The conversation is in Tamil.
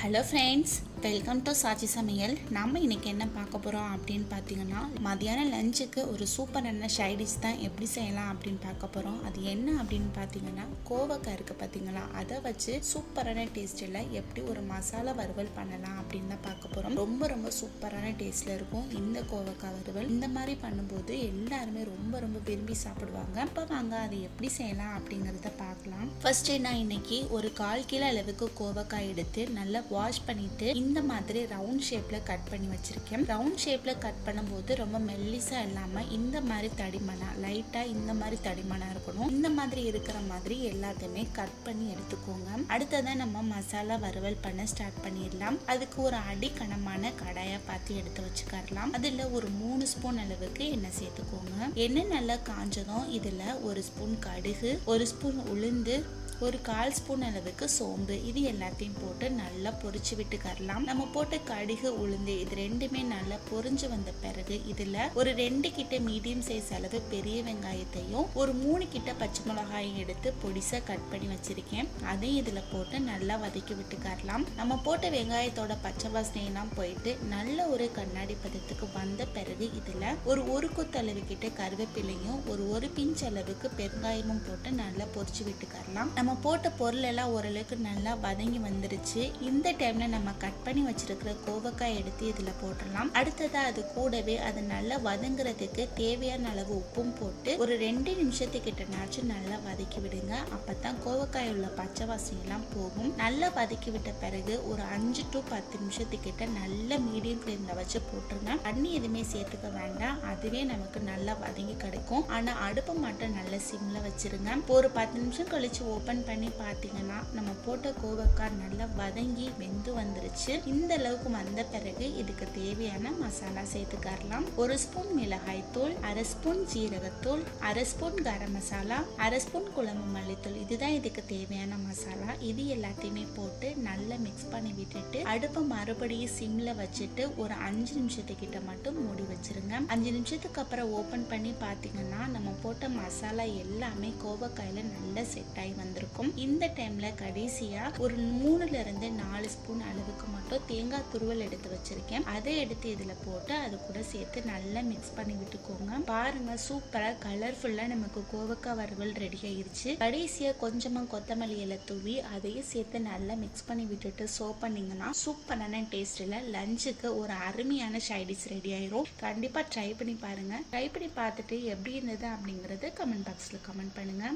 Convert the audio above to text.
ஹலோ ஃப்ரெண்ட்ஸ், வெல்கம் டு சாச்சி சமையல். நம்ம இன்னைக்கு என்ன பார்க்க போகிறோம் அப்படின்னு பார்த்தீங்கன்னா, மதியானம் லஞ்சுக்கு ஒரு சூப்பரான சைடிஷ் தான் எப்படி செய்யலாம் அப்படின்னு பார்க்க போகிறோம். அது என்ன அப்படின்னு பார்த்தீங்கன்னா, கோவக்காய் இருக்குது பார்த்தீங்களா, அதை வச்சு சூப்பரான டேஸ்ட்டில் எப்படி ஒரு மசாலா வறுவல் பண்ணலாம் அப்படின்னு தான் பார்க்க போகிறோம். ரொம்ப ரொம்ப சூப்பரான டேஸ்ட்டில் இருக்கும் இந்த கோவக்காய் வறுவல். இந்த மாதிரி பண்ணும்போது எல்லாருமே ரொம்ப ரொம்ப விரும்பி சாப்பிடுவாங்க. இப்போ வாங்க அதை எப்படி செய்யலாம் அப்படிங்கிறத பார்க்கலாம். ஃபர்ஸ்ட்டு நான் இன்னைக்கு ஒரு 1/4 கிலோ அளவுக்கு கோவக்காய் எடுத்து நல்லா வாஷ் பண்ணிட்டு இந்த மாதிரி ரவுண்ட் ஷேப்ல கட் பண்ணி வச்சிருக்கேன். ரவுண்ட் ஷேப்ல கட் பண்ணும்போது ரொம்ப மெல்லிசா இல்லாம இந்த மாதிரி தடிமனா, லைட்டா இந்த மாதிரி தடிமனா இருக்கணும். இந்த மாதிரி இருக்கிற மாதிரி எல்லாத்தையுமே கட் பண்ணி எடுத்துக்கோங்க. அடுத்ததான் நம்ம மசாலா வறுவல் பண்ண ஸ்டார்ட் பண்ணிடலாம். அதுக்கு ஒரு அடிக்கனமான கடாயா பார்த்து எடுத்து வச்சுக்கலாம். அதுல ஒரு 3 ஸ்பூன் அளவுக்கு எண்ணெய் சேர்த்துக்கோங்க. எண்ணெய் நல்லா காஞ்சதும் இதுல 1 ஸ்பூன் கடுகு, 1 ஸ்பூன் உளுந்து, ஒரு 1/4 ஸ்பூன் அளவுக்கு சோம்பு, இது எல்லாத்தையும் போட்டு நல்லா பொரிச்சு விட்டுக்கரலாம். நம்ம போட்ட கடுகு உளுந்து இது ரெண்டுமே நல்லா பொரிஞ்சு வந்த பிறகு இதுல ஒரு 2 கிட்ட மீடியம் சைஸ் அளவு பெரிய வெங்காயத்தையும் ஒரு 3 கிட்ட பச்சை மிளகாயும் எடுத்து பொடிசா கட் பண்ணி வச்சிருக்கேன். அதையும் இதுல போட்டு நல்லா வதக்கி விட்டுக்கரலாம். நம்ம போட்ட வெங்காயத்தோட பச்சை வாசனையெல்லாம் போயிட்டு நல்ல ஒரு கண்ணாடி பதத்துக்கு வந்த பிறகு இதுல ஒரு கொத்தளவு கிட்ட கருவேப்பிலையும் ஒரு பிஞ்ச் அளவுக்கு பெருங்காயமும் போட்டு நல்லா பொரிச்சு விட்டுக்கரலாம். நம்ம போட்ட பொருள் எல்லாம் ஓரளவுக்கு நல்லா வதங்கி வந்துருச்சு. இந்த டைம்ல நம்ம கட் பண்ணி வச்சிருக்கிற கோவக்காய் எடுத்து இதுல போட்டுடலாம். அடுத்ததா அது கூடவே அது நல்லா வதங்குறதுக்கு தேவையான அளவு உப்பும் போட்டு ஒரு 2 நிமிஷத்துக்கிட்ட நாச்சு நல்லா வதக்கி விடுங்க. அப்பதான் கோவக்காய் உள்ள பச்சை வாசனை எல்லாம் போகும். நல்லா வதக்கி விட்ட பிறகு ஒரு 5 to 10 நிமிஷத்துக்கிட்ட நல்ல மீடியம் ஃப்ளேம்ல வச்சு போட்டுருங்க. தண்ணி எதுவுமே சேர்த்துக்க வேண்டாம், அதுவே நமக்கு நல்லா வதங்கி கிடைக்கும். ஆனா அடுப்பு மட்டும் நல்லா சிம்ல வச்சிருங்க. ஒரு 10 நிமிஷம் கழிச்சு ஓபன் பண்ணி பார்த்தீங்கன்னா நம்ம போட்ட கோவக்காய் நல்லா வதங்கி வெந்து வந்துருச்சு. இந்த அளவுக்கு வந்த பிறகு இதுக்கு தேவையான மசாலா சேர்த்துக்கலாம். 1 ஸ்பூன் மிளகாய் தூள், 1/2 ஸ்பூன் ஜீரகத்தூள், 1/2 ஸ்பூன் கரம் மசாலா, 1/2 ஸ்பூன் குழம்பு மல்லித்தூள், இதுதான் இதுக்கு தேவையான மசாலா. இது எல்லாத்தையுமே போட்டு நல்லா மிக்ஸ் பண்ணி விட்டுட்டு அடுப்பை மறுபடியும் சிம்ல வச்சுட்டு ஒரு 5 நிமிஷத்துக்கிட்ட மட்டும் மூடி வச்சிருங்க. 5 நிமிஷத்துக்கு அப்புறம் ஓபன் பண்ணி பார்த்தீங்கன்னா நம்ம போட்ட மசாலா எல்லாமே கோவக்காயில நல்லா செட் ஆகி வந்திருக்கும். இந்த டைம்ல கடைசியா ஒரு 3 ல இருந்து 4 ஸ்பூன் அளவுக்கு மட்டும் தேங்காய் துருவல் எடுத்து வச்சிருக்கேன். அதை எடுத்து இதுல போட்டு அது கூட சேர்த்து நல்லா மிக்ஸ் பண்ணி விட்டுக்கோங்க. பாருங்க, சூப்பரா கலர்ஃபுல்லா நமக்கு கோவக்காய் வறுவல் ரெடி ஆயிருச்சு. கடைசியா கொஞ்சமா கொத்தமல்லி இலை தூவி அதையும் சேர்த்து நல்லா மிக்ஸ் பண்ணி விட்டுட்டு சர்வ் பண்ணீங்கன்னா சூப்பரான டேஸ்ட்ல லஞ்சுக்கு ஒரு அருமையான சைடிஷ் ரெடி ஆயிரும். கண்டிப்பா ட்ரை பண்ணி பாருங்க. ட்ரை பண்ணி பார்த்துட்டு எப்படி இருந்தது அப்படிங்கறது கமெண்ட் பாக்ஸ்ல கமெண்ட் பண்ணுங்க.